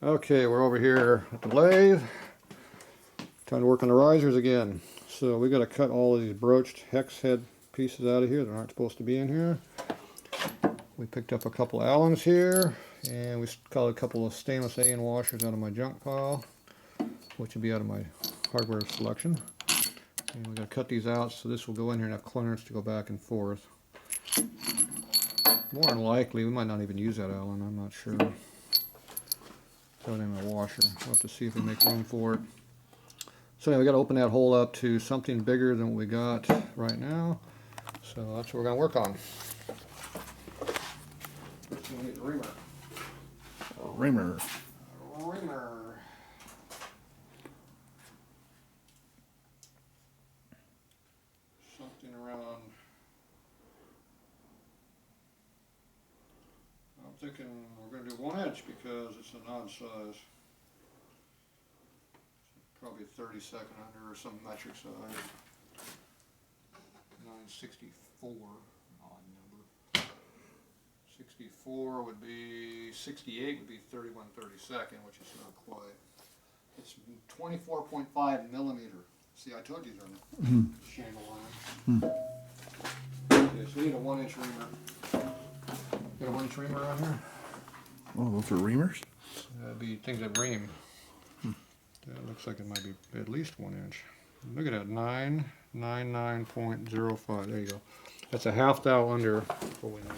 Okay, we're over here at the lathe. Time to work on the risers again. So we got to cut all of these broached hex head pieces out of here. They're not supposed to be in here. We picked up a couple Allens here, and we cut a couple of stainless AN washers out of my junk pile, which will be out of my hardware selection. And we got to cut these out, so this will go in here and have clearance to go back and forth. More than likely, we might not even use that Allen. I'm not sure. Throw it in my washer. We'll have to see if we make room for it. So anyway, we got to open that hole up to something bigger than what we got right now. So that's what we're going to work on. So we need a reamer. Reamer. Reamer. Something around. I'm thinking we're going to do 1 inch because it's an odd size. Probably 32nd under or some metric size. 964, odd number. 64 would be, 68 would be 31/32, which is not quite. It's 24.5 millimeter. See, I told you they're shangle line. Okay, so we need a 1 inch reamer. Got a 1 inch reamer on here? Oh, those are reamers? That'd be things that ream. That looks like it might be at least 1 inch. Look at that, 999.05. There you go. That's a half thou under what we need.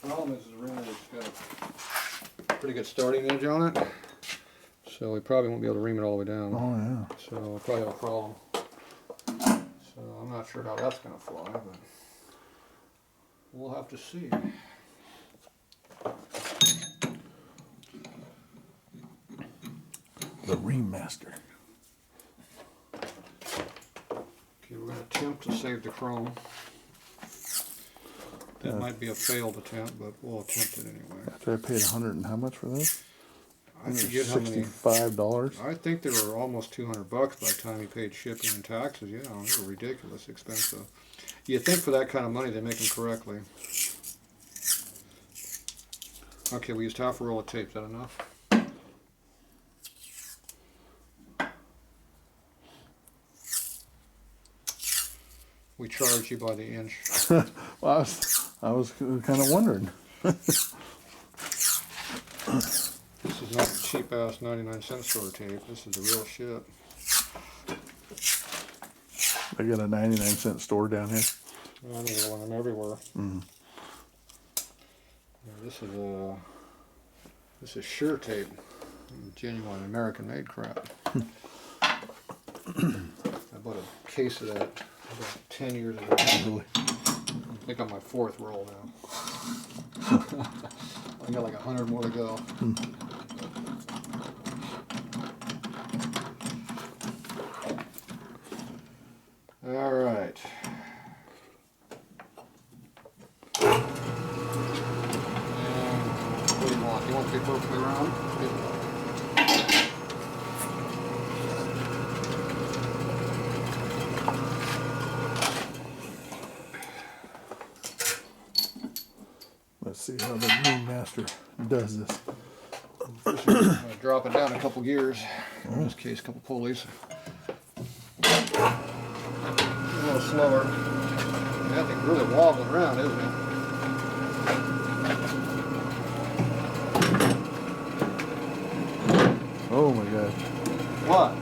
The problem is the reamer has got a pretty good starting edge on it, so we probably won't be able to ream it all the way down. Oh, yeah. So we'll probably have a problem. So I'm not sure how that's going to fly, but we'll have to see. The Ream Master. Okay, we're going to attempt to save the chrome. That might be a failed attempt, but we'll attempt it anyway. After I paid 100 and how much for this? I forget how many. $65. I think they were almost $200 by the time you paid shipping and taxes. Yeah, they were ridiculous expensive. You think for that kind of money they make them correctly. Okay, we used half a roll of tape. Is that enough? We charge you by the inch. Well, I was kind of wondering. This is not the cheap ass 99-cent store tape. This is the real shit. I got a 99-cent store down here. I don't want them everywhere. Mm. Yeah, this is sure tape. Genuine American-made crap. I bought a case of that about 10 years ago. Really? I think I'm my 4th roll now. I got like 100 more to go. All right. And what do you want? You want to be perfectly round? Let's see how the Ream Master does this. First, I'm going to drop it down a couple gears. In this case, a couple pulleys. A little slower. That thing's really wobbling around, isn't it? Oh my God. What?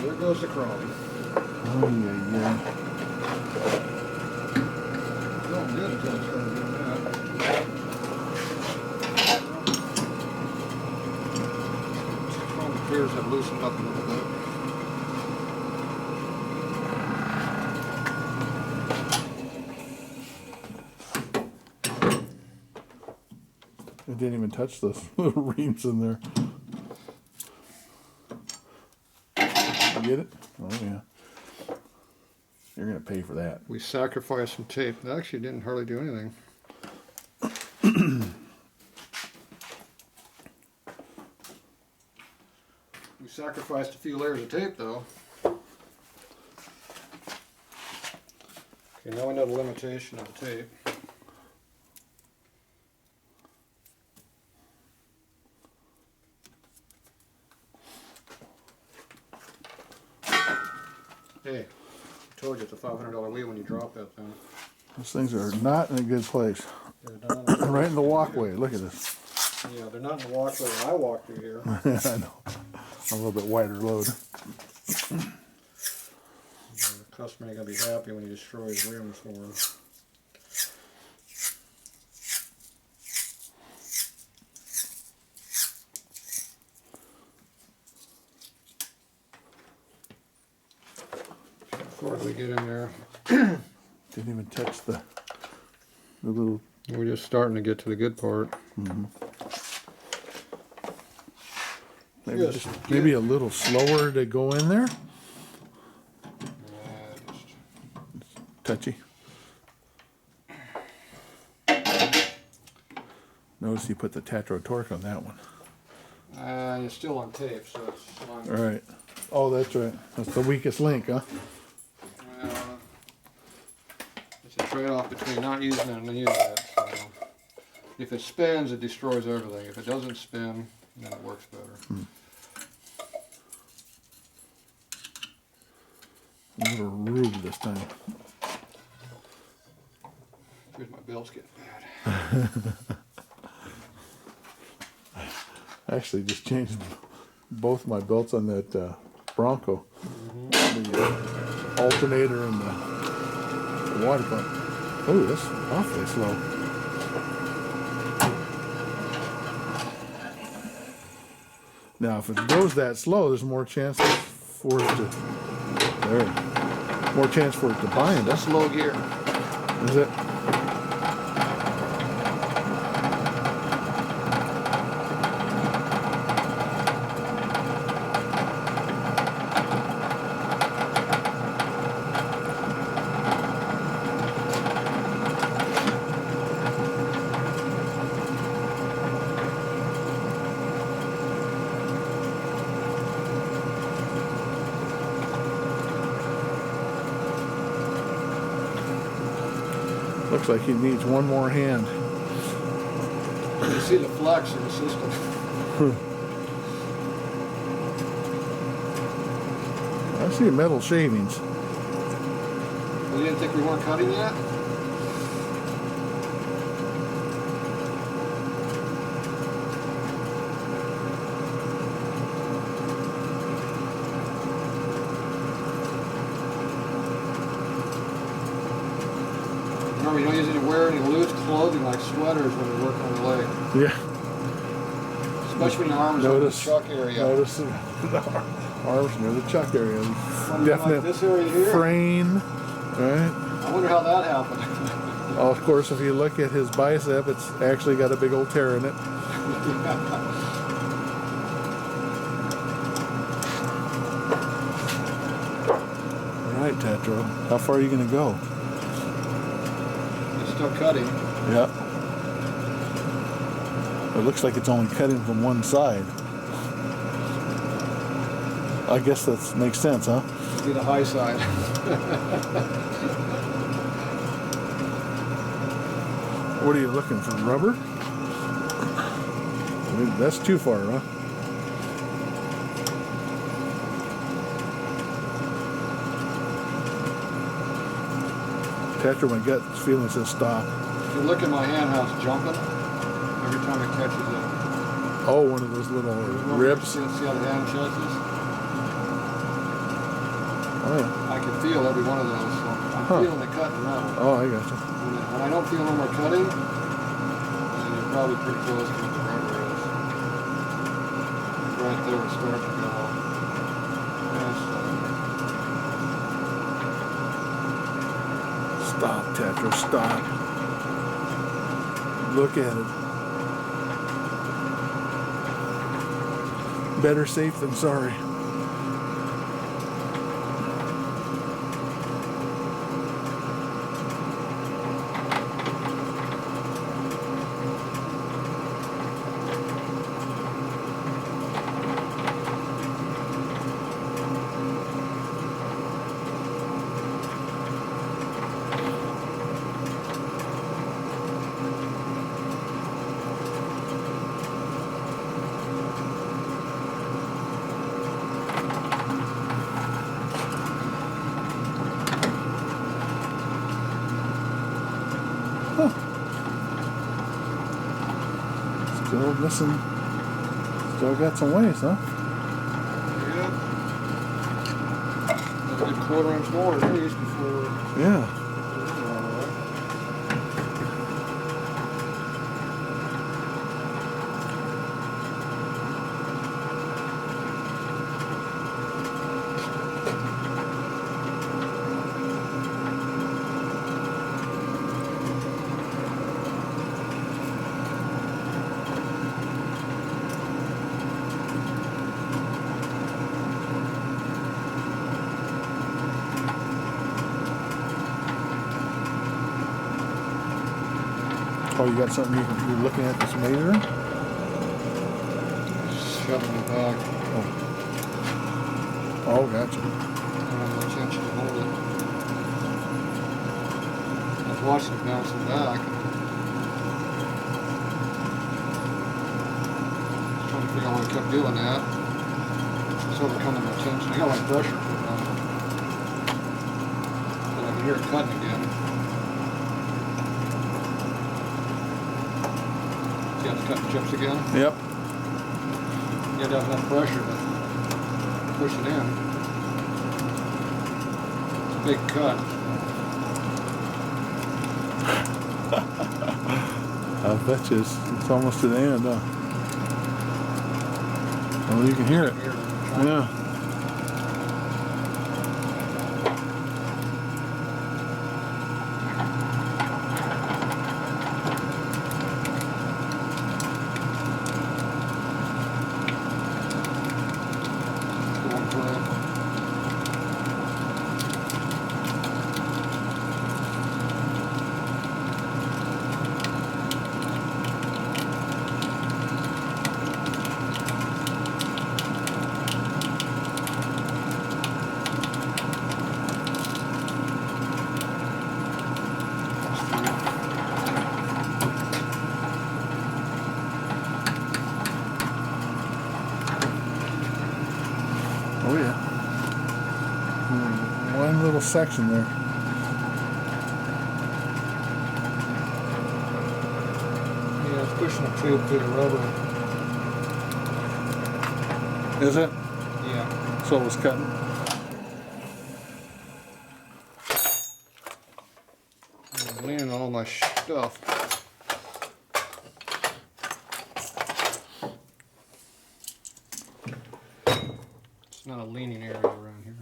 There goes the chrome. Oh yeah. Don't good until it starts doing that. Chrome appears to have loosened up a little bit. It didn't even touch those little reams in there. get it? Oh yeah. You're gonna pay for that. We sacrificed some tape. That actually didn't hardly do anything. We sacrificed a few layers of tape though. Okay, now we know the limitation of the tape. Hey, I told you it's a $500 wheel when you drop that thing. Those things are not in a good place. Right in the walkway. Look at this. Yeah, they're not in the walkway when I walk through here. I know. A little bit wider load. The customer ain't gonna be happy when he destroys rims for him. Before we get in there, Didn't even touch the little. we're just starting to get to the good part. Maybe, Yes. maybe a little slower to go in there. Touchy. Notice you put the Tatro torque on that one. It's still on tape, so it's on. All right. Oh, that's right. That's the weakest link, huh? It's a trade-off between not using it and using it. So if it spins, it destroys everything. If it doesn't spin, then it works better. A little rude this time. Here's my belts getting bad. I actually just changed both my belts on that Bronco. The alternator and the water pump. Oh, that's awfully slow. Now, if it goes that slow, there's more chance for it to. There. More chance for it to bind. That's low gear. Is it? Looks like he needs one more hand. You see the flex in the system. I see metal shavings. You didn't think we weren't cutting yet? Remember, you don't usually wear any loose clothing like sweaters when you work on the leg. Yeah. Especially when your arms are in the chuck area. Notice the arms near the chuck area. Definite like this area here. frame, right? I wonder how that happened. Oh, of course, if you look at his bicep, it's actually got a big old tear in it. All right, Tatro. How far are you going to go? It's still cutting. Yeah. It looks like it's only cutting from one side. I guess that makes sense, huh? Be the high side. What are you looking for, rubber? That's too far, huh? Tatro, my gut feeling says stop. If you look at my hand, how it's jumping every time it catches it. Oh, one of those little ribs. See how the hand chases? Oh, yeah. I can feel every one of those. So I'm feeling the cut in metal. Oh, I got you. When I don't feel no more cutting, then you're probably pretty close to what the rubber is. Right there, it's starting to go. Stop, Tatro, stop. Look at it. Better safe than sorry. Still missing. Still got some ways, huh? Yeah. A good 1/4 inch more at least before. Yeah. Oh, you got something you're looking at this measure? Shoving it back. Oh, gotcha. I don't have much tension to hold it. I was watching it bouncing back. Trying to figure out why I kept doing that. It's overcoming my tension. I got my pressure for it on. But I can hear it cutting again. See how it's cutting chips again? Yep. You have to have enough pressure to push it in. It's a big cut. I bet you it's almost to the end, huh? Oh, you can hear it. Yeah. Going for it. Oh yeah. One little section there. Yeah, it's pushing a tube through the rubber. Is it? Yeah. So it was cutting. I'm leaning on all my stuff. It's not a leaning area around here.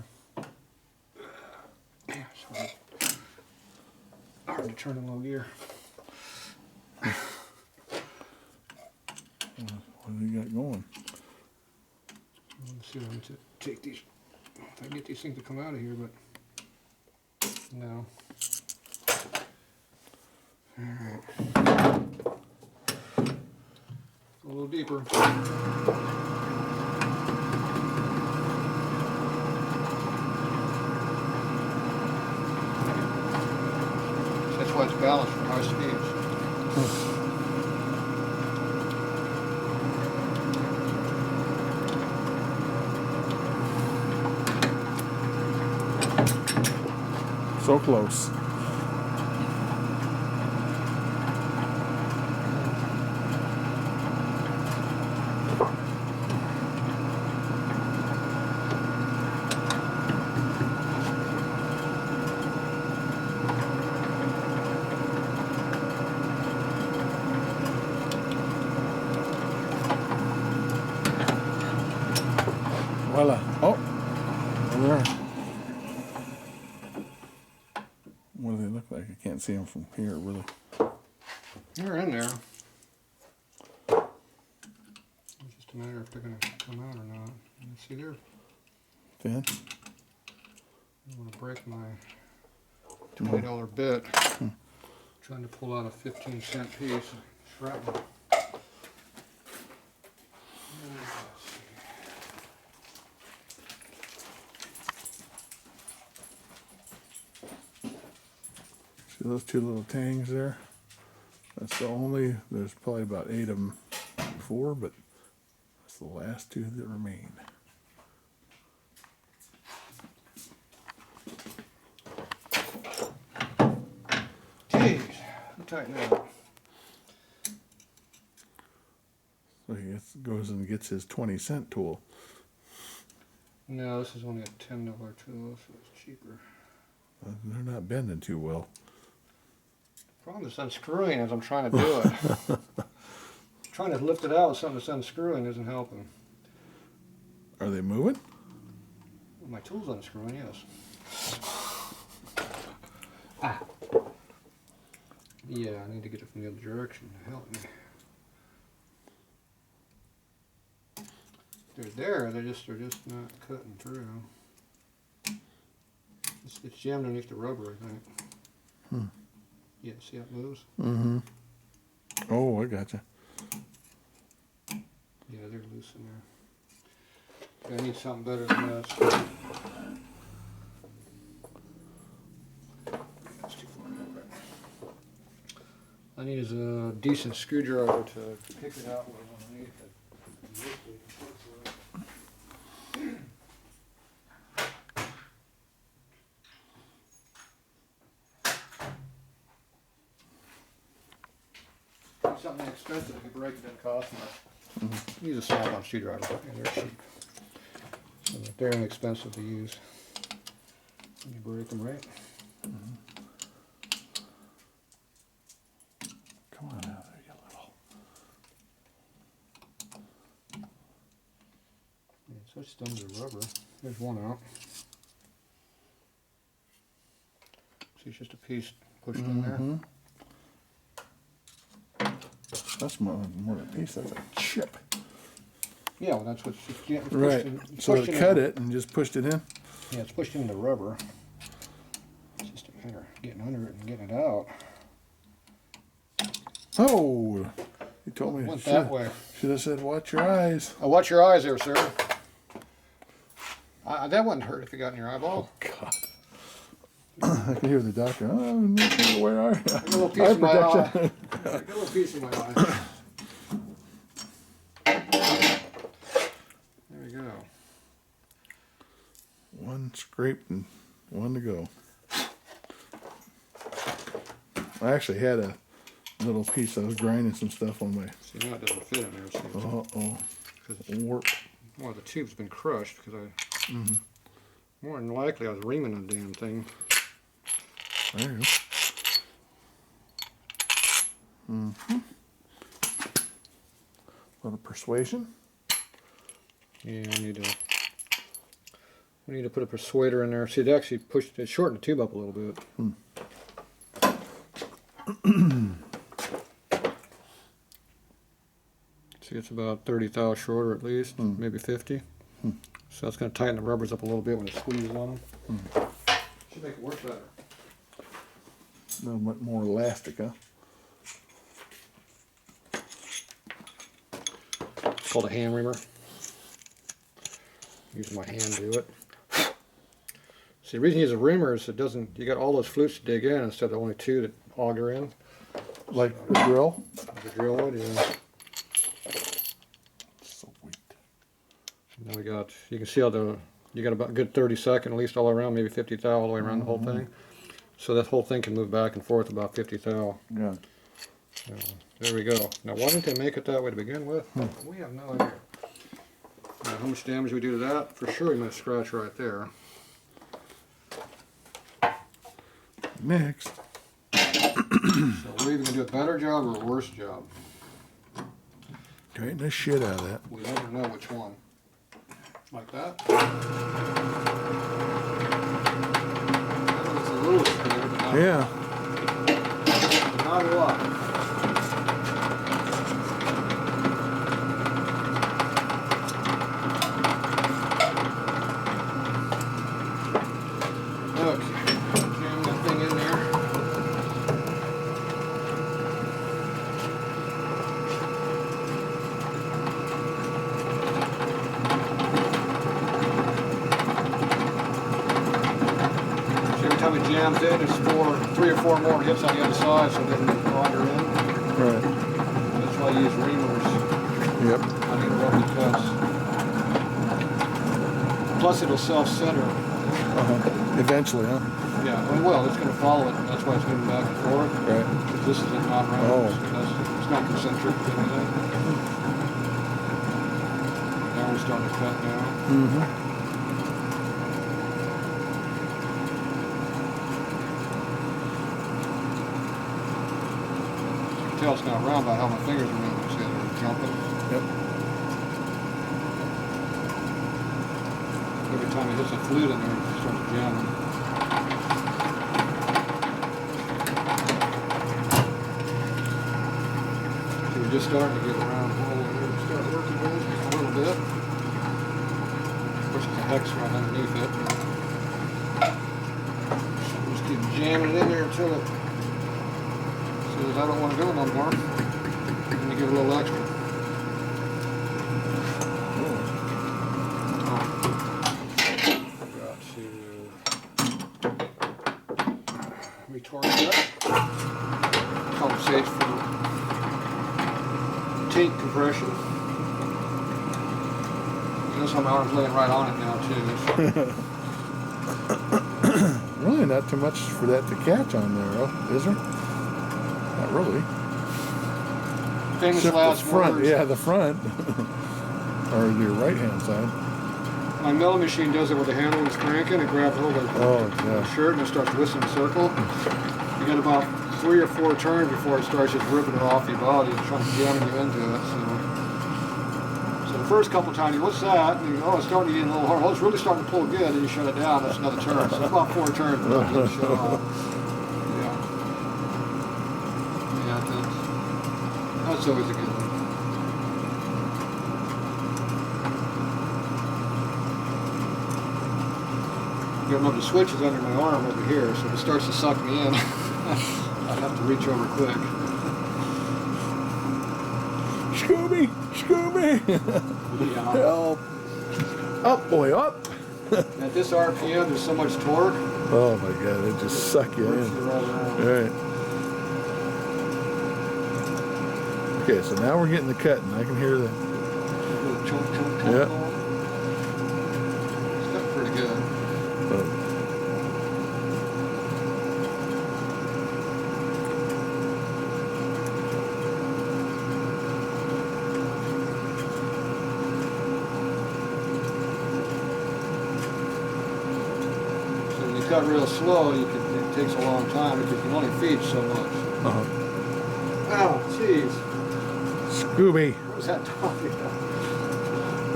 Yeah, so hard to turn in low gear. What do you got going? Let's see if I can take these. If I can get these things to come out of here, but no. Alright. A little deeper. That's why it's balanced for high speeds. So close. Voila. Oh, there. What do they look like? I can't see them from here, really. They're in there. It's just a matter if they're going to come out or not. You see there? Thin. I'm going to break my $20 bit. Trying to pull out a 15-cent piece of shrapnel. See those two little tangs there? That's the only, there's probably about 8 of them before, but that's the last 2 that remain. Jeez, tighten that up. goes and gets his 20-cent tool. No, this is only a $10 tool, so it's cheaper. They're not bending too well. Problem is unscrewing as I'm trying to do it. Trying to lift it out with something that's unscrewing isn't helping. Are they moving? Well, my tool's unscrewing, yes. Ah. Yeah, I need to get it from the other direction to help me. They're there, they're just not cutting through. It's jammed underneath the rubber, I think. Hmm. Yeah, see how it moves? Mm-hmm. Oh, I gotcha. Yeah, they're loose in there. I need something better than this. That's too far. Okay. I need is a decent screwdriver to pick it out with underneath it. Something expensive, if you break it, doesn't cost much. Mm-hmm. Use a snap-on screwdriver, and they're cheap. So they're inexpensive to use. And you break them, right? Mm-hmm. Come on out there, you little. Yeah, it's just under the rubber. There's one out. See, it's just a piece pushed in there. That's more than a piece, that's a chip. Yeah, well, that's what's just getting pushed Right. in. So it cut it and just pushed it in? Yeah, it's pushed into the rubber. It's just a matter of getting under it and getting it out. Oh! You told me Went that way. Should have said, watch your eyes. Oh, watch your eyes there, sir. That wouldn't hurt if it got in your eyeball. Oh, God. I can hear the doctor. Oh, where are you? I got a little piece of my eye. I got a little piece of my eye. There we go. One scraped and one to go. I actually had a little piece. I was grinding some stuff on my. See, now it doesn't fit in there. See, Uh-oh. because Warped. well, the tube's been crushed because I. More than likely, I was reaming the damn thing. There you go. A little persuasion. Yeah, we need to put a persuader in there. See, it actually it shortened the tube up a little bit. See, it's about 30 thou shorter at least, maybe 50. So that's going to tighten the rubbers up a little bit when it squeezes on them. Should make it work better. A little bit more elastic, huh? It's called a hand reamer. Using my hand to do it. See, the reason you use a reamer is it doesn't. You got all those flutes to dig in instead of only two that auger in. Like the drill? The drill would, yeah. Sweet. Now we got. You can see how you got about a good 30-second at least all around, maybe 50 thou all the way around the whole thing. So that whole thing can move back and forth about 50 thou. Yeah. So, there we go. Now, why didn't they make it that way to begin with? We have no idea. Now, how much damage we do to that? For sure, we might scratch right there. Next. So we're either going to do a better job or a worse job. Tighten the shit out of that. We never know which one. Like that. It's a little scared, but not, Yeah. not a lot. Okay, jam that thing in there. Every time it jams in, there's 3 or 4 more hits on the other side, so it doesn't wander in. Right. That's why I use reamers Yep. on interrupted cuts. Plus, it'll self-center. Eventually, huh? Yeah, well, it's going to follow it. That's why it's moving back and forth. Right. Because this isn't not right. Oh. It's not concentric or anything. starting to cut now. Mm-hmm. You can tell it's not round by how my fingers are moving. See, they're jumping. Yep. Every time it hits a flute in there, it starts jamming. So we're just starting to get around hole here. Start working with it a little bit. Pushing the hex right underneath it. So just keep jamming it in there until it says I don't want to go no more. And you give it a little extra. Retort it up. Compensate for tape compression. Notice how my arm's laying right on it now too. Really not too much for that to catch on there, is there? Not really. Famous Except last the front, words. yeah, the front. Or your right hand side. My milling machine does it with the handle and it's cranking. It grabs hold of Oh, the yeah. shirt and it starts whistling a circle. You got about 3 or 4 turns before it starts just ripping it off your body and trying to jam you into it. So the first couple times you, what's that? And you go, oh, it's starting to get a little hard. Oh, it's really starting to pull good. And you shut it down. That's another turn. So it's about 4 turns before you shut off. Yeah. Yeah, that's always a good one. Remember, the switch is under my arm over here, so if it starts to suck me in, I have to reach over quick. Scooby! Scooby! Yeah. Help! Up, boy, up! At this RPM, there's so much torque. Oh my god, it just suck you Works you in. right around. Alright. Okay, so now we're getting the cutting. I can hear the... Little chunk, chunk, chunk. Yep. It's got pretty good. Oh. So when you cut real slow, it takes a long time because you can only feed so much. Oh, jeez. Scooby, What was that talking about?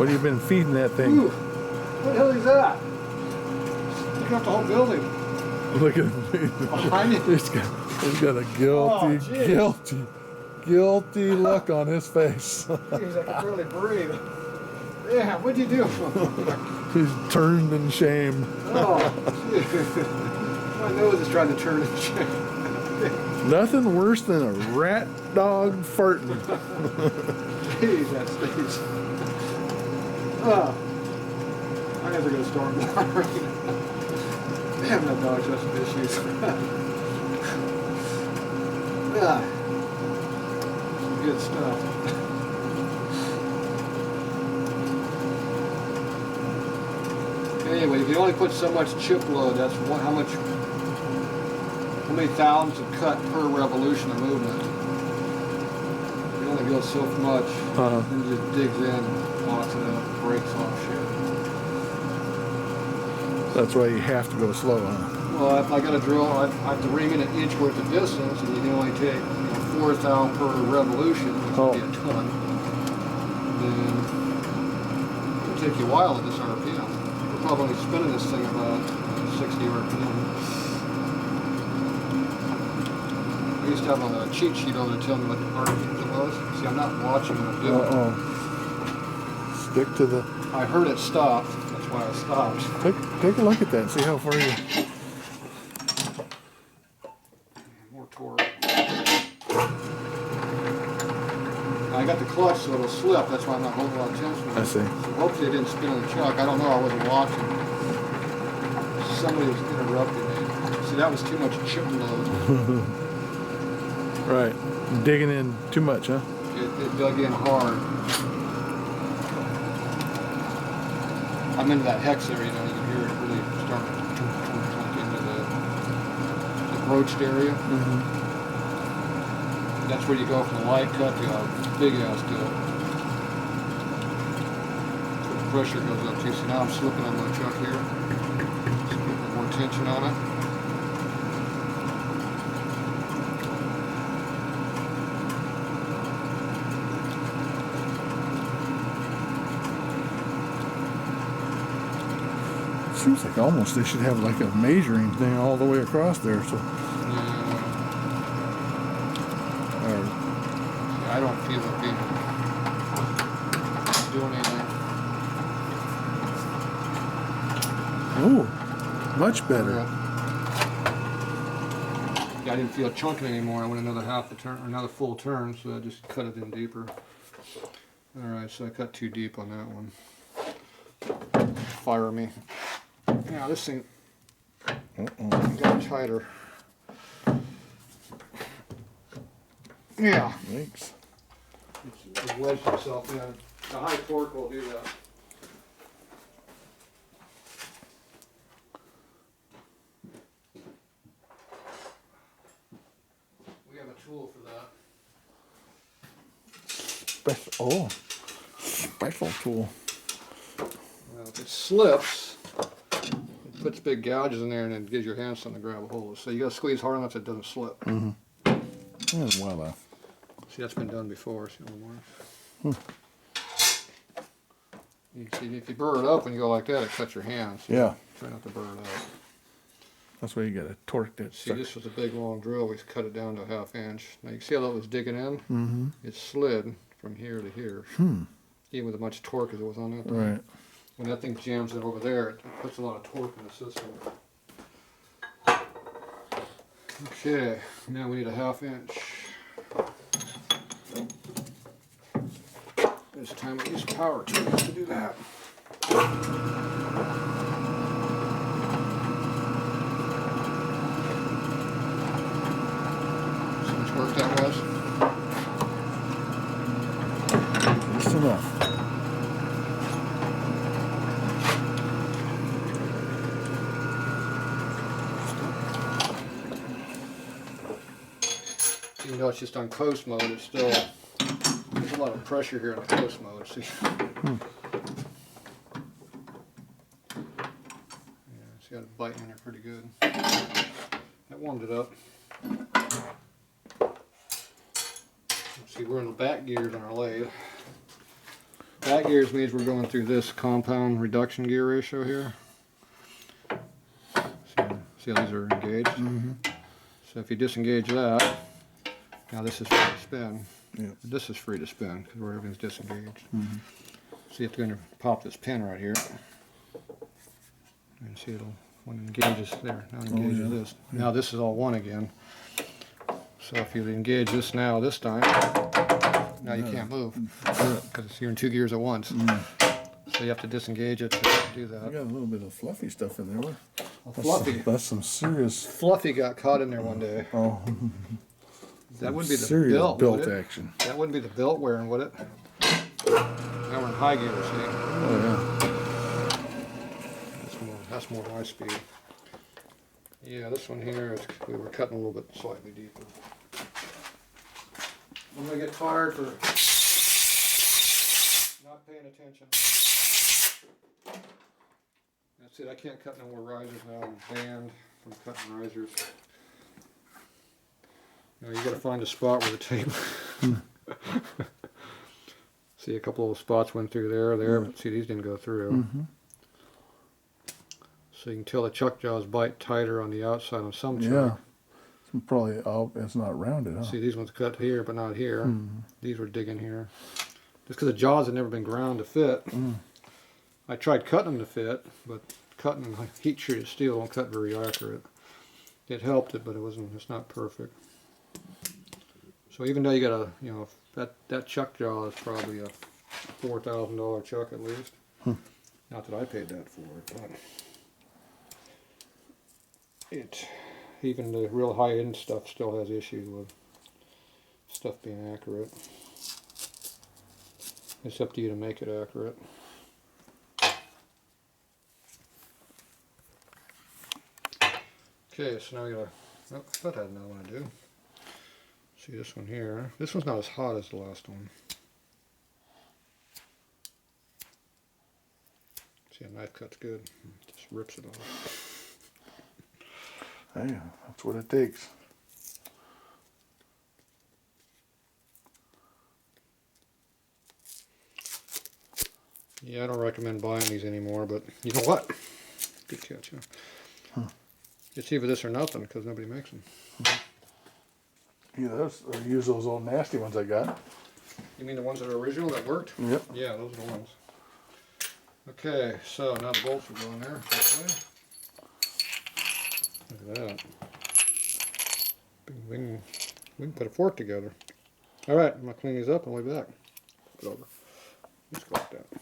what have you been feeding that thing? Ooh, what the hell is that? Looking up the whole building. Look at him. Behind it. He's got a guilty look on his face. Jeez, I can barely breathe. Yeah, what'd you do? He's turned in shame. Oh, jeez. My nose is trying to turn in shame. Nothing worse than a rat dog farting. Jeez, that stinks. Oh, my hands are going to start watering. Damn, that dog's got some issues. Yeah. Some good stuff. Anyway, if you only put so much chip load, that's how many thousands of cut per revolution of movement. You only go so much, then it just digs in, locks it up, breaks off shit. That's why you have to go slow, huh? Well, if I got a drill, I have to ream in an inch worth of distance, and you can only take 4 thou per revolution, which would be a ton. Then it'll take you a while at this RPM. We're probably spinning this thing about 60 RPM. I used to have a cheat sheet over there telling me what the RPMs it was. See, I'm not watching what I'm doing. Stick to the... I heard it stopped. That's why I stopped. Take a look at that and see how far you... More torque. I got the clutch so it'll slip. That's why I'm not holding a lot of tension. I see. So hopefully it didn't spin on the chuck. I don't know. I wasn't watching. Somebody was interrupting me. See, that was too much chip load. Right. Digging in too much, huh? It dug in hard. I'm into that hex area, you know, you can hear it really starting to chunk into the broached area. That's where you go from the light cut to a big ass cut. pressure goes up too. See, now I'm slipping on my chuck here. So put a little more tension on it. Seems like almost they should have like a measuring thing all the way across there. So, I don't feel it being doing anything. oh, much better. Yeah, I didn't feel it chunking anymore. I went another half a turn, another full turn, so I just cut it in deeper. All right, so I cut too deep on that one. Fire me. Now this thing got tighter. Yeah. Thanks. It's wedged itself in. The high torque will do that. We have a tool for that. Special tool. Well, if it slips, it puts big gouges in there and it gives your hand something to grab a hold of. So you gotta squeeze hard enough so it doesn't slip. And voila. See, that's been done before. See how it works? You can see if you burr it up when you go like that, it cuts your hand. So Yeah. try not to burr it up. That's why you gotta torque that. See, this was a big long drill. We cut it down to a ½ inch. Now you can see how that was digging in? It slid from here to here. Even with as much torque as it was on that thing. Right. When that thing jams in over there, it puts a lot of torque in the system. Okay, now we need a ½ inch. This time I use power tools to do that. See how much work that was? Just enough. Even though it's just on coast mode, it's still, there's a lot of pressure here in coast mode. See? Yeah, see how it's biting in there pretty good. That warmed it up. See, we're in the back gears on our lathe. Back gears means we're going through this compound reduction gear ratio here. See how these are engaged? So if you disengage that, now this is free to spin. Yep. This is free to spin because everything's disengaged. So you have to go in and pop this pin right here. And see it'll, when it engages there, now it engages this. Now this is all one again. So if you engage this now, this time, now you can't move because you're in 2 gears at once. So you have to disengage it to do I that. got a little bit of fluffy stuff in there. Fluffy. That's some serious. Fluffy got caught in there one day. Oh. That wouldn't be the serious belt, belt would it? action. That wouldn't be the belt wearing, would it? Now we're in high gear, see? Oh That's more my speed. Yeah, this one here, we were cutting a little bit slightly deeper. I'm gonna get fired for not paying attention. That's it, I can't cut no more risers now. I'm banned from cutting risers. Now you gotta find a spot where the tape. See, a couple of spots went through there, but see, these didn't go through. So you can tell the chuck jaws bite tighter on the outside on some chuck. yeah. It's probably it's not rounded, huh? See, these ones cut here, but not here. These were digging here. Just because the jaws had never been ground to fit. I tried cutting them to fit, but cutting heat treated steel don't cut very accurate. It helped it, but it wasn't. It's not perfect. So even though you got a, you know, that chuck jaw is probably a $4,000 chuck at least. Not that I paid that for it, but it, even the real high-end stuff still has issues with stuff being accurate. It's up to you to make it accurate. Okay, so now we gotta, oh, I thought I had another one to do. See this one here. This one's not as hot as the last one. See, a knife cut's good. Just rips it off. Hey, that's what it takes. Yeah, I don't recommend buying these anymore, but you know what? Good catch, huh? It's either this or nothing, because nobody makes them. Yeah, those, I use those old nasty ones I got. You mean the ones that are original that worked? Yep. Yeah, those are the ones. Okay, so now the bolts will go in there this way. Look at that. We can put a fork together. Alright, I'm going to clean these up and we'll be back. Flip it over. Just go like that.